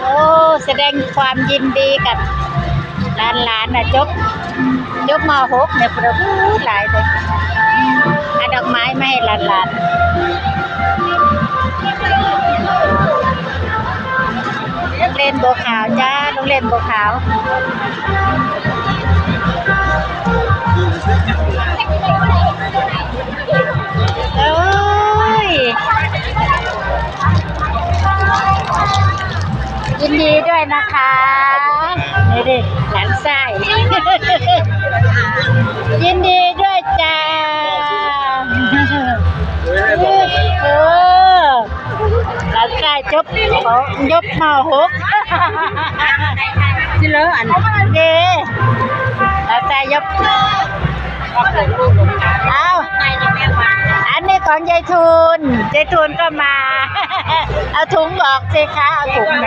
โอ้แสดงความยินดีกับหลานนะจบม .6 เนี่ยประพูดหลายเลยเอาดอกไม้มาให้หลานโรงเรียนบัวขาวจ้าโรงเรียนบัวขาวโอ้ยยินดีด้วยนะคะนี่ดิหลานไส้ยินดีด้วยจ้าหลานไส้ยกม .6 ที่เลอะอันเด้หลานไส้ยกเอาอันนี้ของยายทูนก็มาเอาถุงบอกสิคะเอาถุงไหม